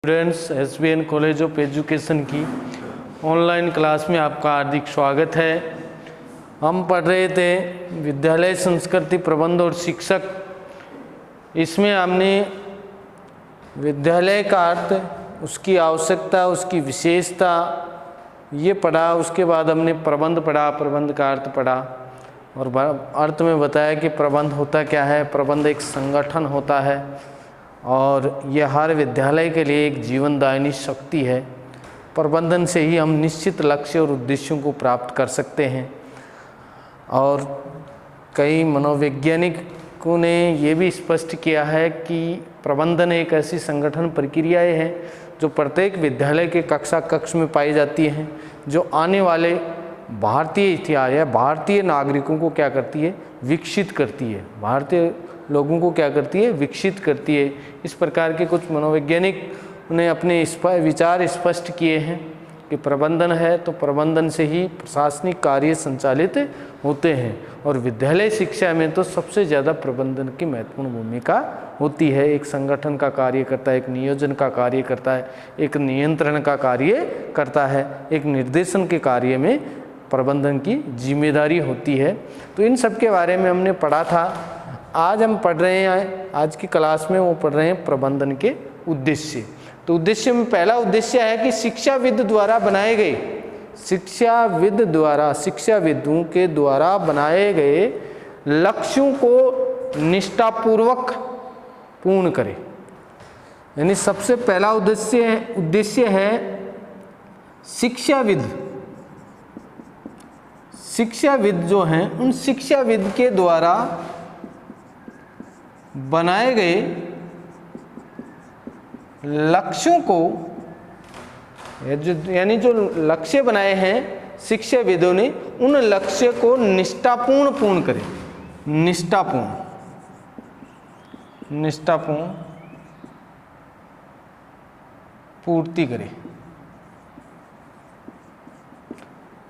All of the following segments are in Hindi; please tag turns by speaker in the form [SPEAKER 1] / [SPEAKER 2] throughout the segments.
[SPEAKER 1] Students, SBN college of education की ऑनलाइन क्लास में आपका हार्दिक स्वागत है। हम पढ़ रहे थे विद्यालय संस्कृति प्रबंध और शिक्षक। इसमें हमने विद्यालय का अर्थ, उसकी आवश्यकता, उसकी विशेषता ये पढ़ा। उसके बाद हमने प्रबंध पढ़ा, प्रबंध का अर्थ पढ़ा और अर्थ में बताया कि प्रबंध होता क्या है। प्रबंध एक संगठन होता है और यह हर विद्यालय के लिए एक जीवनदायिनी शक्ति है। प्रबंधन से ही हम निश्चित लक्ष्य और उद्देश्यों को प्राप्त कर सकते हैं। और कई मनोवैज्ञानिकों ने ये भी स्पष्ट किया है कि प्रबंधन एक ऐसी संगठन प्रक्रियाएं हैं जो प्रत्येक विद्यालय के कक्षा कक्ष में पाई जाती हैं, जो आने वाले भारतीय इतिहास या भारतीय नागरिकों को क्या करती है, विकसित करती है। भारतीय लोगों को क्या करती है, विकसित करती है। इस प्रकार के कुछ मनोवैज्ञानिक ने अपने विचार स्पष्ट किए हैं कि प्रबंधन है तो प्रबंधन से ही प्रशासनिक कार्य संचालित होते हैं। और विद्यालय शिक्षा में तो सबसे ज़्यादा प्रबंधन की महत्वपूर्ण भूमिका होती है। एक संगठन का कार्य करता है, एक नियोजन का कार्य करता है, एक नियंत्रण का कार्य करता है, एक निर्देशन के कार्य में प्रबंधन की जिम्मेदारी होती है। तो इन सब के बारे में हमने पढ़ा था। आज हम पढ़ रहे हैं, आज की क्लास में वो पढ़ रहे हैं प्रबंधन के उद्देश्य। तो उद्देश्य में पहला उद्देश्य है कि शिक्षाविद द्वारा बनाए गए, शिक्षाविदों के द्वारा बनाए गए लक्ष्यों को निष्ठापूर्वक पूर्ण करें। यानी सबसे पहला उद्देश्य है शिक्षाविद जो हैं उन शिक्षाविद के द्वारा बनाए गए लक्ष्यों को, यानी जो लक्ष्य बनाए हैं शिक्षाविदों ने, उन लक्ष्य को निष्ठापूर्ण पूर्ण करें। निष्ठापूर्ण पूर्ति करें।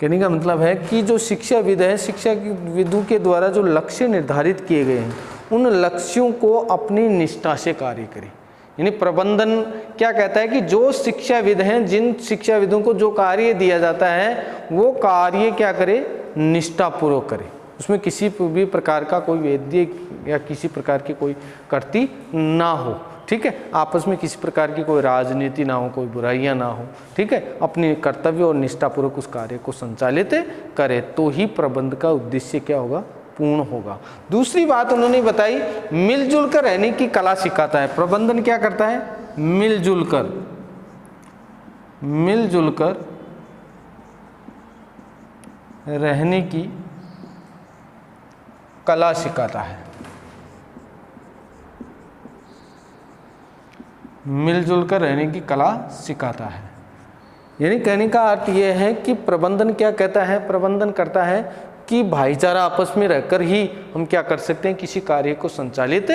[SPEAKER 1] कहने का मतलब है कि जो शिक्षाविद है, शिक्षाविदों के द्वारा जो लक्ष्य निर्धारित किए गए हैं उन लक्ष्यों को अपनी निष्ठा से कार्य करें। यानी प्रबंधन क्या कहता है कि जो शिक्षाविद हैं, जिन शिक्षाविदों को जो कार्य दिया जाता है वो कार्य क्या करे, निष्ठापूर्वक करे। उसमें किसी भी प्रकार का कोई वेद्य या किसी प्रकार की कोई कृति ना हो। ठीक है, आपस में किसी प्रकार की कोई राजनीति ना हो, कोई बुराइयां ना हो। ठीक है, अपने कर्तव्य और निष्ठापूर्वक उस कार्य को संचालित करे तो ही प्रबंध का उद्देश्य क्या होगा, पूर्ण होगा। दूसरी बात उन्होंने बताई, मिलजुल कर रहने की कला सिखाता है। प्रबंधन क्या करता है, मिलजुल कर रहने की कला सिखाता है। मिलजुल कर रहने की कला सिखाता है। यानी कहने का अर्थ यह है कि प्रबंधन क्या कहता है, प्रबंधन करता है कि भाईचारा आपस में रहकर ही हम क्या कर सकते हैं, किसी कार्य को संचालित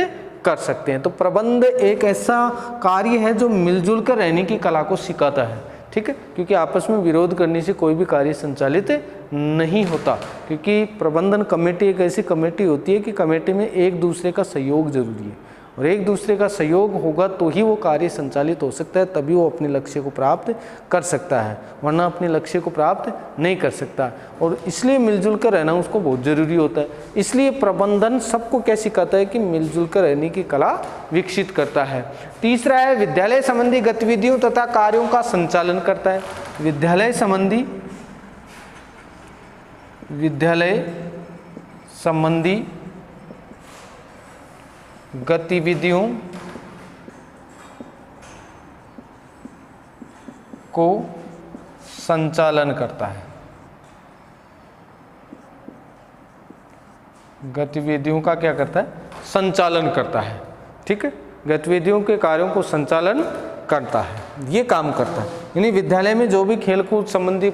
[SPEAKER 1] कर सकते हैं। तो प्रबंध एक ऐसा कार्य है जो मिलजुल कर रहने की कला को सिखाता है। ठीक है, क्योंकि आपस में विरोध करने से कोई भी कार्य संचालित नहीं होता। क्योंकि प्रबंधन कमेटी एक ऐसी कमेटी होती है कि कमेटी में एक दूसरे का सहयोग जरूरी है और एक दूसरे का सहयोग होगा तो ही वो कार्य संचालित हो सकता है, तभी वो अपने लक्ष्य को प्राप्त कर सकता है, वरना अपने लक्ष्य को प्राप्त नहीं कर सकता। और इसलिए मिलजुल कर रहना उसको बहुत ज़रूरी होता है। इसलिए प्रबंधन सबको क्या सिखाता है कि मिलजुल कर रहने की कला विकसित करता है। तीसरा है विद्यालय संबंधी गतिविधियों तथा कार्यों का संचालन करता है। विद्यालय संबंधी गतिविधियों को संचालन करता है। गतिविधियों का क्या करता है, संचालन करता है। ठीक है, गतिविधियों के कार्यों को संचालन करता है, ये काम करता है। यानी विद्यालय में जो भी खेलकूद संबंधी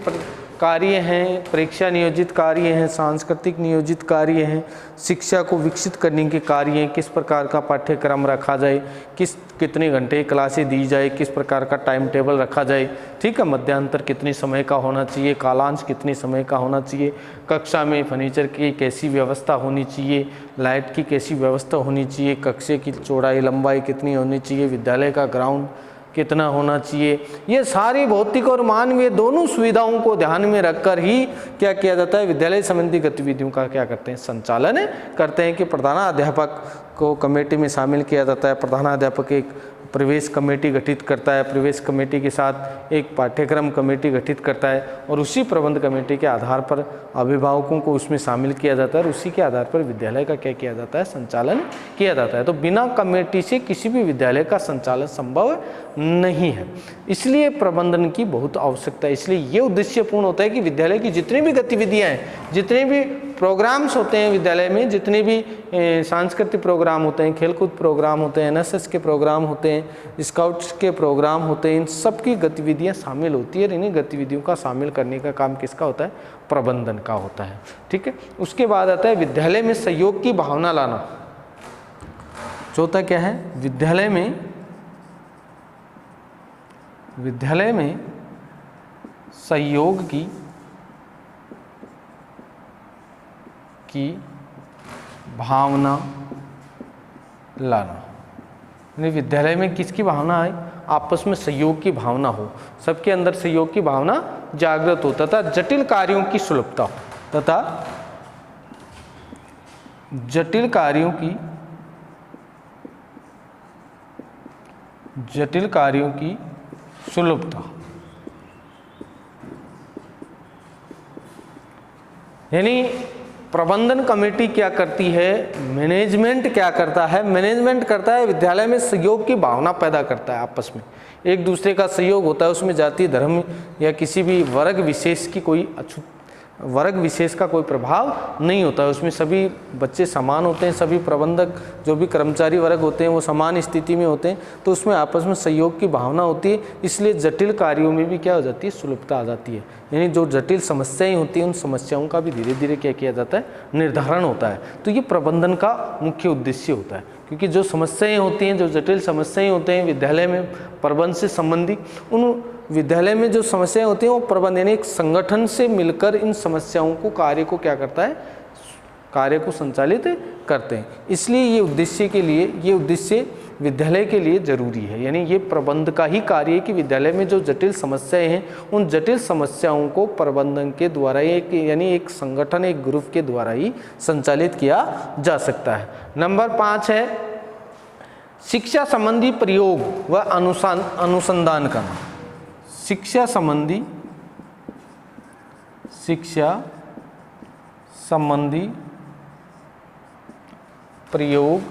[SPEAKER 1] कार्य हैं, परीक्षा नियोजित कार्य हैं, सांस्कृतिक नियोजित कार्य हैं, शिक्षा को विकसित करने के कार्य हैं, किस प्रकार का पाठ्यक्रम रखा जाए, कितने घंटे क्लासें दी जाए, किस प्रकार का टाइम टेबल रखा जाए। ठीक है, मध्यांतर कितने समय का होना चाहिए, कालांश कितने समय का होना चाहिए, कक्षा में फर्नीचर की कैसी व्यवस्था होनी चाहिए, लाइट की कैसी व्यवस्था होनी चाहिए, कक्षे की चौड़ाई लंबाई कितनी होनी चाहिए, विद्यालय का ग्राउंड कितना होना चाहिए, ये सारी भौतिक और मानवीय दोनों सुविधाओं को ध्यान में रखकर ही क्या किया जाता है, विद्यालय संबंधी गतिविधियों का क्या करते हैं, संचालन करते हैं। कि प्रधानाध्यापक को कमेटी में शामिल किया जाता है, प्रधानाध्यापक एक प्रवेश कमेटी गठित करता है, प्रवेश कमेटी के साथ एक पाठ्यक्रम कमेटी गठित करता है और उसी प्रबंध कमेटी के आधार पर अभिभावकों को उसमें शामिल किया जाता है और उसी के आधार पर विद्यालय का क्या किया जाता है, संचालन किया जाता है। तो बिना कमेटी से किसी भी विद्यालय का संचालन संभव नहीं है, इसलिए प्रबंधन की बहुत आवश्यकता है। इसलिए ये उद्देश्यपूर्ण होता है कि विद्यालय की जितनी भी गतिविधियाँ हैं, जितने भी प्रोग्राम्स होते हैं विद्यालय में, जितने भी सांस्कृतिक प्रोग्राम होते हैं, खेलकूद प्रोग्राम होते हैं, एनएसएस के प्रोग्राम होते हैं, स्काउट्स के प्रोग्राम होते हैं, इन सब की गतिविधियां शामिल होती है। इन्हीं गतिविधियों का शामिल करने का काम किसका होता है, प्रबंधन का होता है। ठीक है, उसके बाद आता है विद्यालय में सहयोग की भावना लाना। चौथा क्या है, विद्यालय में सहयोग की भावना लाना। यानी विद्यालय में किसकी भावना आए, आपस में सहयोग की भावना हो, सबके अंदर सहयोग की भावना जागृत हो तथा जटिल कार्यों की सुलभता हो, तथा जटिल कार्यों की सुलभता। यानी प्रबंधन कमेटी क्या करती है, मैनेजमेंट क्या करता है, मैनेजमेंट करता है विद्यालय में सहयोग की भावना पैदा करता है। आपस में एक दूसरे का सहयोग होता है, उसमें जाति धर्म या किसी भी वर्ग विशेष की कोई वर्ग विशेष का कोई प्रभाव नहीं होता है। उसमें सभी बच्चे समान होते हैं, सभी प्रबंधक जो भी कर्मचारी वर्ग होते हैं वो समान स्थिति में होते हैं, तो उसमें आपस में सहयोग की भावना होती है। इसलिए जटिल कार्यों में भी क्या हो जाती है, सुलभता आ जाती है। यानी जो जटिल समस्याएं होती हैं उन समस्याओं का भी धीरे धीरे क्या किया जाता है, निर्धारण होता है। तो ये प्रबंधन का मुख्य उद्देश्य होता है, क्योंकि जो समस्याएं होती हैं, जो जटिल समस्याएं होते हैं विद्यालय में प्रबंध से संबंधित, उन विद्यालय में जो समस्याएं होती हैं वो प्रबंध यानी एक संगठन से मिलकर इन समस्याओं को कार्य को क्या करता है, कार्य को संचालित करते हैं। इसलिए ये उद्देश्य विद्यालय के लिए जरूरी है। यानी ये प्रबंध का ही कार्य है कि विद्यालय में जो जटिल समस्याएं हैं उन जटिल समस्याओं को प्रबंधन के द्वारा एक संगठन, एक ग्रुप के द्वारा ही संचालित किया जा सकता है। नंबर 5 है शिक्षा संबंधी प्रयोग व अनुसंधान करना। शिक्षा संबंधी प्रयोग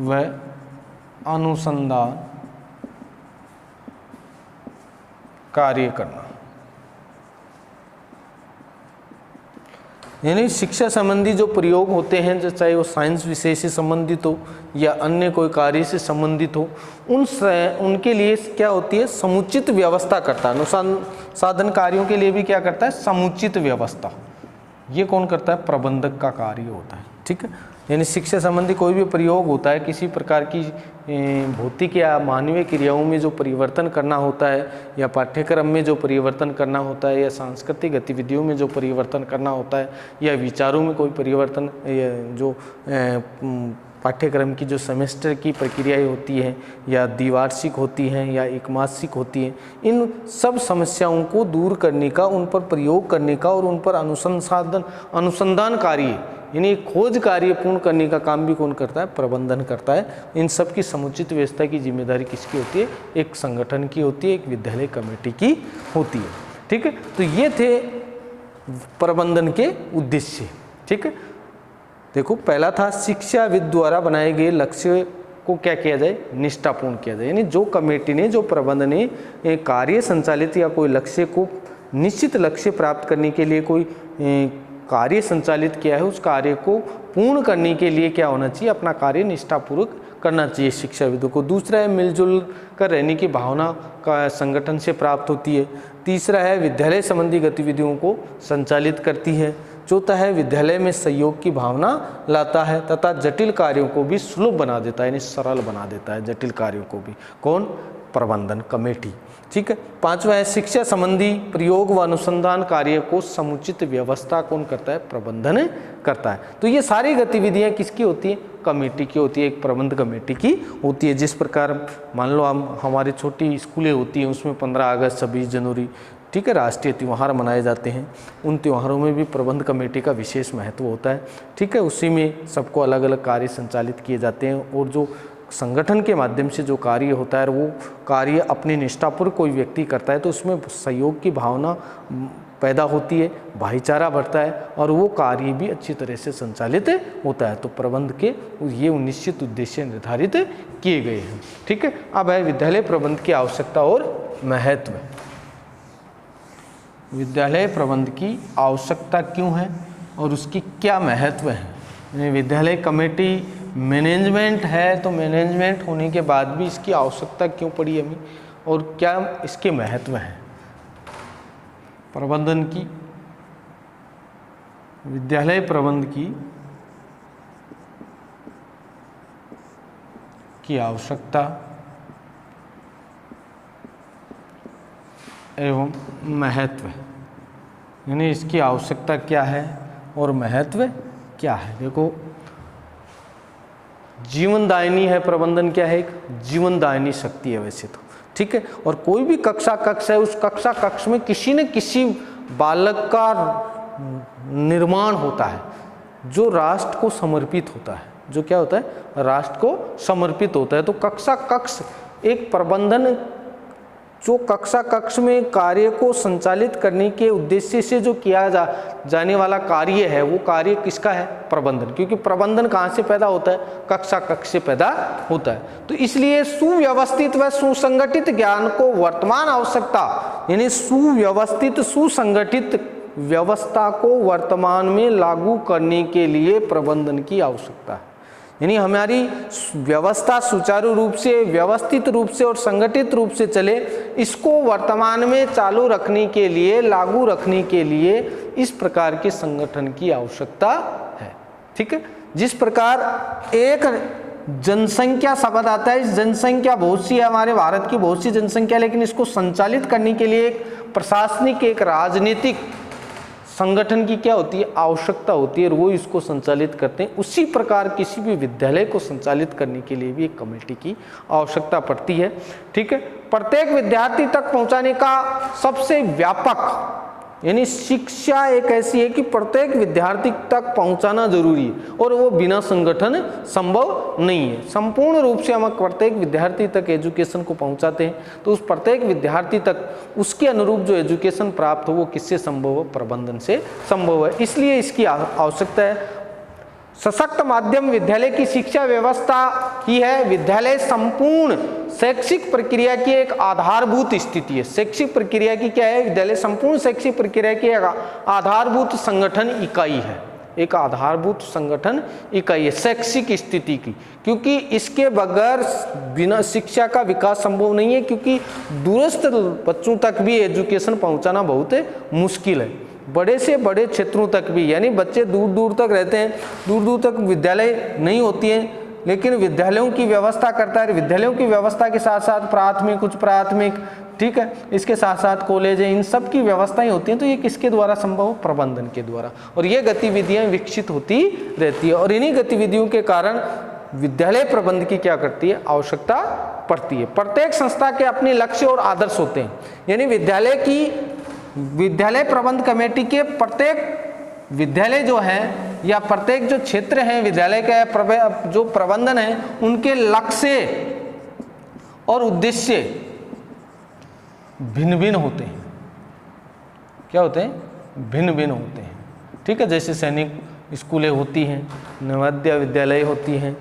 [SPEAKER 1] व अनुसंधान कार्य करना। यानी शिक्षा संबंधी जो प्रयोग होते हैं, जो चाहे वो साइंस विषय से संबंधित हो या अन्य कोई कार्य से संबंधित हो, उनके लिए क्या होती है, समुचित व्यवस्था करता है। अनुसंधान कार्यों के लिए भी क्या करता है, समुचित व्यवस्था। ये कौन करता है, प्रबंधक का कार्य होता है। ठीक है, यानी शिक्षा संबंधी कोई भी प्रयोग होता है, किसी प्रकार की भौतिक या मानवीय क्रियाओं में जो परिवर्तन करना होता है, या पाठ्यक्रम में जो परिवर्तन करना होता है, या सांस्कृतिक गतिविधियों में जो परिवर्तन करना होता है, या विचारों में कोई परिवर्तन, जो पाठ्यक्रम की जो सेमेस्टर की प्रक्रियाएं होती हैं, या द्विवार्षिक होती हैं या एकमासिक होती हैं, इन सब समस्याओं को दूर करने का, उन पर प्रयोग करने का और उन पर अनुसंधान कार्य यानी खोज कार्य पूर्ण करने का काम भी कौन करता है, प्रबंधन करता है। इन सब की समुचित व्यवस्था की जिम्मेदारी किसकी होती है, एक संगठन की होती है, एक विद्यालय कमेटी की होती है। ठीक है, तो ये थे प्रबंधन के उद्देश्य। ठीक है, देखो पहला था शिक्षाविद द्वारा बनाए गए लक्ष्य को क्या किया जाए, निष्ठापूर्ण किया जाए। यानी जो कमेटी ने, जो प्रबंध ने कार्य संचालित या कोई लक्ष्य को, निश्चित लक्ष्य प्राप्त करने के लिए कोई कार्य संचालित किया है, उस कार्य को पूर्ण करने के लिए क्या होना चाहिए, अपना कार्य निष्ठापूर्वक करना चाहिए शिक्षाविदों को। दूसरा है मिलजुल कर रहने की भावना का संगठन से प्राप्त होती है। तीसरा है विद्यालय संबंधी गतिविधियों को संचालित करती है। चौथा है विद्यालय में सहयोग की भावना लाता है तथा जटिल कार्यों को भी सुलभ बना देता है, यानी सरल बना देता है जटिल कार्यों को भी। कौन, प्रबंधन कमेटी। ठीक है। पांचवा है शिक्षा संबंधी प्रयोग व अनुसंधान कार्य को समुचित व्यवस्था कौन करता है? प्रबंधन करता है। तो ये सारी गतिविधियां किसकी होती है? कमेटी की होती है, एक प्रबंध कमेटी की होती है। जिस प्रकार मान लो हम हमारी छोटी स्कूलें होती हैं, उसमें 15 अगस्त 26 जनवरी, ठीक है, राष्ट्रीय त्यौहार मनाए जाते हैं। उन त्योहारों में भी प्रबंध कमेटी का विशेष महत्व होता है। ठीक है। उसी में सबको अलग अलग कार्य संचालित किए जाते हैं और जो संगठन के माध्यम से जो कार्य होता है वो कार्य अपनी निष्ठापूर्वक कोई व्यक्ति करता है तो उसमें सहयोग की भावना पैदा होती है, भाईचारा बढ़ता है और वो कार्य भी अच्छी तरह से संचालित होता है। तो प्रबंध के ये निश्चित उद्देश्य निर्धारित किए गए हैं। ठीक है। अब है विद्यालय प्रबंध की आवश्यकता और महत्व। विद्यालय प्रबंध की आवश्यकता क्यों है और उसकी क्या महत्व है? विद्यालय कमेटी मैनेजमेंट है, तो मैनेजमेंट होने के बाद भी इसकी आवश्यकता क्यों पड़ी हमें और क्या इसके महत्व हैं? प्रबंधन की, विद्यालय प्रबंध की आवश्यकता एवं महत्व, यानी इसकी आवश्यकता क्या है और महत्व क्या है? देखो, जीवनदायिनी है प्रबंधन। क्या है? एक जीवनदायिनी शक्ति है वैसे तो, ठीक है। और कोई भी कक्षा कक्ष है, उस कक्षा कक्ष में किसी न किसी बालक का निर्माण होता है जो राष्ट्र को समर्पित होता है। जो क्या होता है? राष्ट्र को समर्पित होता है। तो कक्षा कक्ष एक प्रबंधन, जो कक्षा कक्ष में कार्य को संचालित करने के उद्देश्य से जो किया जाने वाला कार्य है, वो कार्य किसका है? प्रबंधन। क्योंकि प्रबंधन कहाँ से पैदा होता है? कक्षा कक्ष से पैदा होता है। तो इसलिए सुव्यवस्थित व सुसंगठित ज्ञान को वर्तमान आवश्यकता, यानी सुव्यवस्थित सुसंगठित व्यवस्था को वर्तमान में लागू करने के लिए प्रबंधन की आवश्यकता है। यानी हमारी व्यवस्था सुचारू रूप से, व्यवस्थित रूप से और संगठित रूप से चले, इसको वर्तमान में चालू रखने के लिए, लागू रखने के लिए इस प्रकार के संगठन की आवश्यकता है। ठीक है। जिस प्रकार एक जनसंख्या शब्द आता है, इस जनसंख्या बहुत सी है, हमारे भारत की बहुत सी जनसंख्या, लेकिन इसको संचालित करने के लिए एक प्रशासनिक, एक राजनीतिक संगठन की क्या होती है? आवश्यकता होती है और वो इसको संचालित करते हैं। उसी प्रकार किसी भी विद्यालय को संचालित करने के लिए भी एक कमेटी की आवश्यकता पड़ती है। ठीक है। प्रत्येक विद्यार्थी तक पहुंचाने का सबसे व्यापक, यानी शिक्षा एक ऐसी है कि प्रत्येक विद्यार्थी तक पहुंचाना जरूरी है और वो बिना संगठन संभव नहीं है। संपूर्ण रूप से हम प्रत्येक विद्यार्थी तक एजुकेशन को पहुंचाते हैं, तो उस प्रत्येक विद्यार्थी तक उसके अनुरूप जो एजुकेशन प्राप्त हो वो किससे संभव हो? प्रबंधन से संभव है। इसलिए इसकी आवश्यकता है। सशक्त माध्यम विद्यालय की शिक्षा व्यवस्था ही है। विद्यालय संपूर्ण शैक्षिक प्रक्रिया की एक आधारभूत स्थिति है। शैक्षिक प्रक्रिया की क्या है? विद्यालय संपूर्ण शैक्षिक प्रक्रिया की एक आधारभूत संगठन इकाई है। एक आधारभूत संगठन इकाई है शैक्षिक स्थिति की, क्योंकि इसके बगैर बिना शिक्षा का विकास संभव नहीं है। क्योंकि दूरस्थ बच्चों तक भी एजुकेशन पहुंचाना बहुत मुश्किल है, बड़े से बड़े क्षेत्रों तक भी, यानी बच्चे दूर दूर तक रहते हैं, दूर दूर तक विद्यालय नहीं होती हैं, लेकिन विद्यालयों की व्यवस्था करता है। विद्यालयों की व्यवस्था के साथ साथ प्राथमिक, उच्च प्राथमिक, ठीक है, इसके साथ साथ कॉलेज है, इन सब की व्यवस्थाएं होती हैं। तो ये किसके द्वारा संभव? प्रबंधन के द्वारा। और ये गतिविधियां विकसित होती रहती है और इन्हीं गतिविधियों के कारण विद्यालय प्रबंध की क्या करती है? आवश्यकता पड़ती है। प्रत्येक संस्था के अपने लक्ष्य और आदर्श होते हैं, यानी विद्यालय प्रबंध कमेटी के प्रत्येक विद्यालय जो है या प्रत्येक जो क्षेत्र है विद्यालय का जो प्रबंधन है, उनके लक्ष्य और उद्देश्य भिन्न भिन्न होते हैं। क्या होते हैं? भिन्न भिन्न होते हैं। ठीक है। जैसे सैनिक स्कूलें होती हैं, नवोदय विद्यालय होती हैं,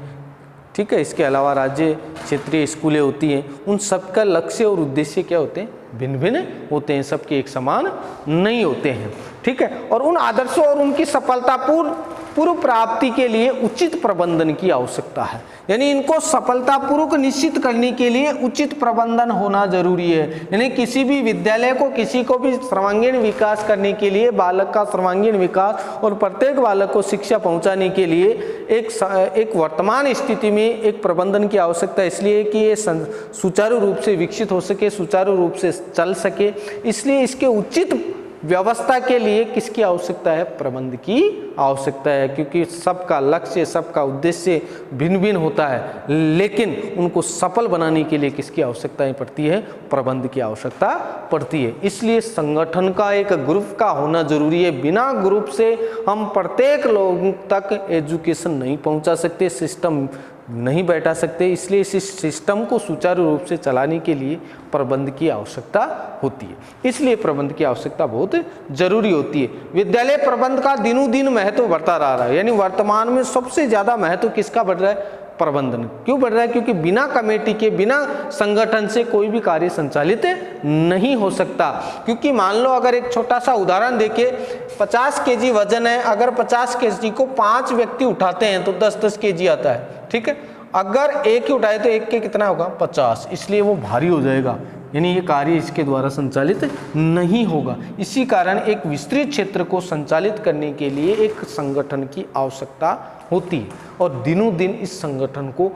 [SPEAKER 1] ठीक है, इसके अलावा राज्य क्षेत्रीय स्कूलें होती हैं। उन सबका लक्ष्य और उद्देश्य क्या होते हैं? भिन्न भिन्न होते हैं, सबके एक समान नहीं होते हैं। ठीक है। और उन आदर्शों और उनकी सफलतापूर्ण पूर्व प्राप्ति के लिए उचित प्रबंधन की आवश्यकता है। यानी इनको सफलतापूर्वक निश्चित करने के लिए उचित प्रबंधन होना जरूरी है। यानी किसी भी विद्यालय को, किसी को भी सर्वांगीण विकास करने के लिए, बालक का सर्वांगीण विकास और प्रत्येक बालक को शिक्षा पहुंचाने के लिए एक वर्तमान स्थिति में एक प्रबंधन की आवश्यकता है, इसलिए कि ये सुचारू रूप से विकसित हो सके, सुचारू रूप से चल सके। इसलिए इसके उचित व्यवस्था के लिए किसकी आवश्यकता है? प्रबंध की आवश्यकता है, क्योंकि सबका लक्ष्य, सबका उद्देश्य भिन्न भिन्न होता है, लेकिन उनको सफल बनाने के लिए किसकी आवश्यकता पड़ती है? प्रबंध की आवश्यकता पड़ती है। इसलिए संगठन का एक ग्रुप का होना जरूरी है। बिना ग्रुप से हम प्रत्येक लोगों तक एजुकेशन नहीं पहुंचा सकते, सिस्टम नहीं बैठा सकते। इसलिए इस सिस्टम को सुचारू रूप से चलाने के लिए प्रबंध की आवश्यकता होती है। इसलिए प्रबंध की आवश्यकता बहुत जरूरी होती है। विद्यालय प्रबंध का दिनों दिन महत्व बढ़ता रहा है। यानी वर्तमान में सबसे ज्यादा महत्व किसका बढ़ रहा है? प्रबंधन। क्यों बढ़ रहा है? क्योंकि बिना कमेटी के, बिना संगठन से कोई भी कार्य संचालित नहीं हो सकता। क्योंकि मान लो अगर एक छोटा सा उदाहरण देके 50 केजी वजन है, अगर 50 केजी को 5 व्यक्ति उठाते हैं तो 10-10 केजी आता है, ठीक है। अगर एक ही उठाए तो एक के कितना होगा? 50, इसलिए वो भारी हो जाएगा। यानी ये कार्य इसके द्वारा संचालित नहीं होगा। इसी कारण एक विस्तृत क्षेत्र को संचालित करने के लिए एक संगठन की आवश्यकता होती है, और दिनों दिन इस संगठन को,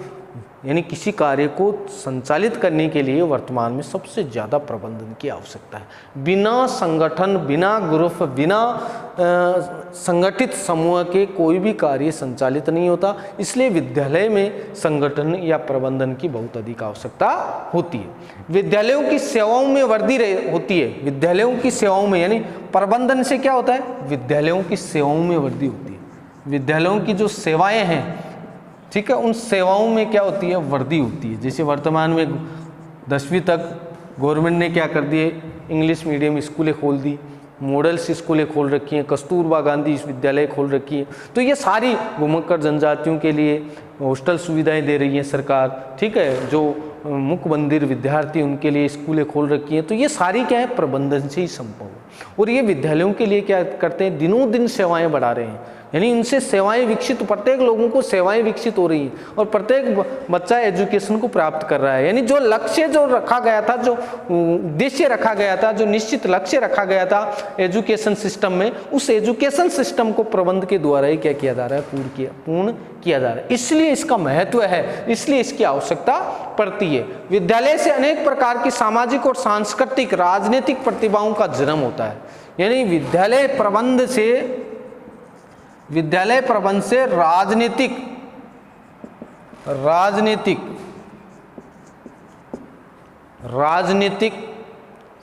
[SPEAKER 1] यानी किसी कार्य को संचालित करने के लिए वर्तमान में सबसे ज़्यादा प्रबंधन की आवश्यकता है। बिना संगठन, बिना ग्रुप, बिना संगठित समूह के कोई भी कार्य संचालित नहीं होता। इसलिए विद्यालय में संगठन या प्रबंधन की बहुत अधिक आवश्यकता होती है। विद्यालयों की सेवाओं में वृद्धि होती है। विद्यालयों की सेवाओं में, यानी प्रबंधन से क्या होता है? विद्यालयों की सेवाओं में वृद्धि होती है। विद्यालयों की जो सेवाएं हैं, ठीक है, उन सेवाओं में क्या होती है? वृद्धि होती है। जैसे वर्तमान में 10वीं तक गवर्नमेंट ने क्या कर दिए? इंग्लिश मीडियम स्कूलें खोल दी, मॉडल्स स्कूलें खोल रखी हैं, कस्तूरबा गांधी विश्वविद्यालय खोल रखी है। तो ये सारी घुमक्कड़ जनजातियों के लिए हॉस्टल सुविधाएं दे रही है सरकार, ठीक है। जो मुख्य मंदिर विद्यार्थी उनके लिए स्कूलें खोल रखी हैं। तो ये सारी क्या है? प्रबंधन से ही संभव है। और ये विद्यालयों के लिए क्या करते हैं? दिनों दिन सेवाएं बढ़ा रहे हैं। यानी इनसे सेवाएं विकसित, प्रत्येक लोगों को सेवाएं विकसित हो रही हैं, और प्रत्येक बच्चा एजुकेशन को प्राप्त कर रहा है। यानी जो लक्ष्य जो रखा गया था, जो उद्देश्य रखा गया था, जो निश्चित लक्ष्य रखा गया था एजुकेशन सिस्टम में, उस एजुकेशन सिस्टम को प्रबंध के द्वारा ही क्या किया जा रहा है? पूर्ण किया जा रहा है। इसलिए इसका महत्व है, इसलिए इसकी आवश्यकता पड़ती है। विद्यालय से अनेक प्रकार की सामाजिक और सांस्कृतिक, राजनीतिक प्रतिभाओं का जन्म होता है। यानी विद्यालय प्रबंध से राजनीतिक,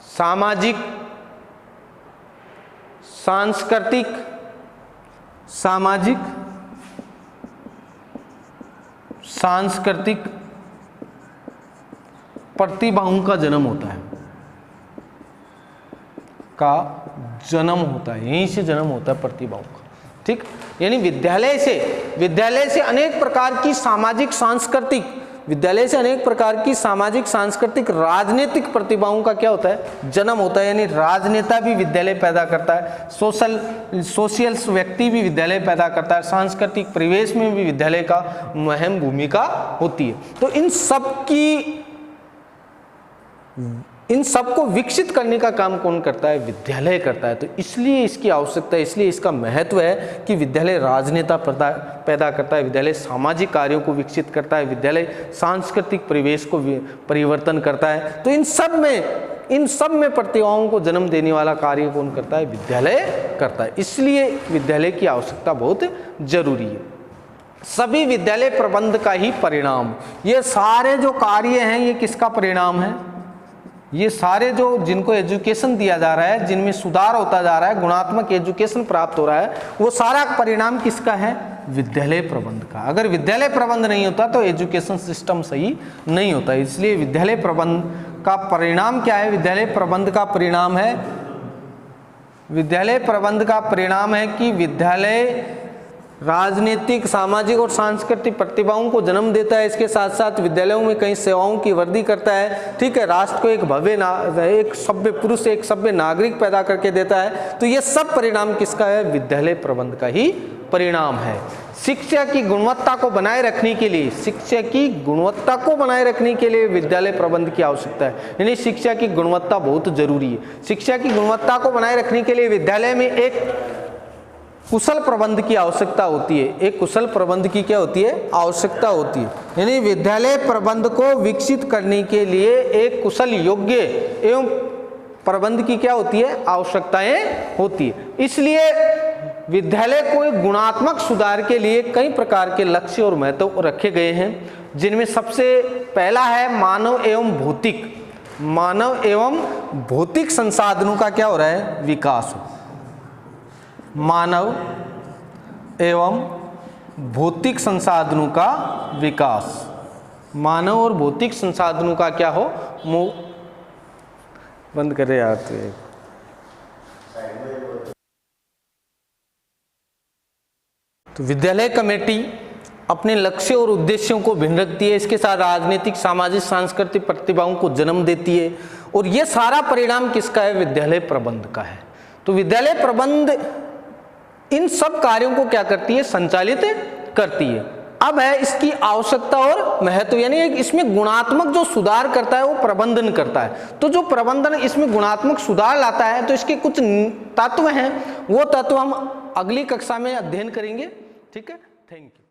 [SPEAKER 1] सामाजिक, सांस्कृतिक प्रतिभाओं का जन्म होता है, यहीं से जन्म होता है प्रतिभाओं का, ठीक। यानी विद्यालय से अनेक प्रकार की सामाजिक सांस्कृतिक, राजनीतिक प्रतिभाओं का क्या होता है? जन्म होता है। यानी राजनेता भी विद्यालय पैदा करता है, सोशल व्यक्ति भी विद्यालय पैदा करता है, सांस्कृतिक परिवेश में भी विद्यालय का अहम भूमिका होती है। तो इन सबको विकसित करने का काम कौन करता है? विद्यालय करता है। तो इसलिए इसकी आवश्यकता है, इसलिए इसका महत्व है कि विद्यालय राजनेता पैदा करता है, विद्यालय सामाजिक कार्यों को विकसित करता है, विद्यालय सांस्कृतिक परिवेश को परिवर्तन करता है। तो इन सब में प्रतिभाओं को जन्म देने वाला कार्य कौन करता है? विद्यालय करता है। इसलिए विद्यालय की आवश्यकता बहुत जरूरी है। सभी विद्यालय प्रबंध का ही परिणाम, ये सारे जो कार्य हैं ये किसका परिणाम है? ये सारे जो जिनको एजुकेशन दिया जा रहा है, जिनमें सुधार होता जा रहा है, गुणात्मक एजुकेशन प्राप्त हो रहा है, वो सारा परिणाम किसका है? विद्यालय प्रबंध का। अगर विद्यालय प्रबंध नहीं होता तो एजुकेशन सिस्टम सही नहीं होता। इसलिए विद्यालय प्रबंध का परिणाम क्या है? विद्यालय प्रबंध का परिणाम है कि विद्यालय राजनीतिक, सामाजिक और सांस्कृतिक प्रतिभाओं को जन्म देता है। इसके साथ साथ विद्यालयों में कई सेवाओं की वृद्धि करता है। ठीक है, राष्ट्र को एक सभ्य पुरुष, एक सभ्य नागरिक पैदा करके देता है। तो ये सब परिणाम किसका है? विद्यालय प्रबंध का ही परिणाम है। शिक्षा की गुणवत्ता को बनाए रखने के लिए, शिक्षा की गुणवत्ता को बनाए रखने के लिए विद्यालय प्रबंध की आवश्यकता है। यानी शिक्षा की गुणवत्ता बहुत जरूरी है। शिक्षा की गुणवत्ता को बनाए रखने के लिए विद्यालय में एक कुशल प्रबंध की आवश्यकता होती है। एक कुशल प्रबंध की क्या होती है? आवश्यकता होती है। यानी विद्यालय प्रबंध को विकसित करने के लिए एक कुशल, योग्य एवं प्रबंध की क्या होती है? आवश्यकताएं होती है। इसलिए विद्यालय को एक गुणात्मक सुधार के लिए कई प्रकार के लक्ष्य और महत्व रखे गए हैं, जिनमें सबसे पहला है मानव एवं भौतिक संसाधनों का क्या हो रहा है? विकास। मानव एवं भौतिक संसाधनों का विकास। मानव और भौतिक संसाधनों का क्या हो? बंद करे यार तो। तो विद्यालय कमेटी अपने लक्ष्य और उद्देश्यों को भिन्न रखती है। इसके साथ राजनीतिक, सामाजिक, सांस्कृतिक प्रतिभाओं को जन्म देती है। और ये सारा परिणाम किसका है? विद्यालय प्रबंध का है। तो विद्यालय प्रबंध इन सब कार्यों को क्या करती है? संचालित करती है। अब है इसकी आवश्यकता और महत्व, यानी इसमें गुणात्मक जो सुधार करता है वो प्रबंधन करता है। तो जो प्रबंधन इसमें गुणात्मक सुधार लाता है, तो इसके कुछ तत्व हैं, वो तत्व हम अगली कक्षा में अध्ययन करेंगे। ठीक है, थैंक यू।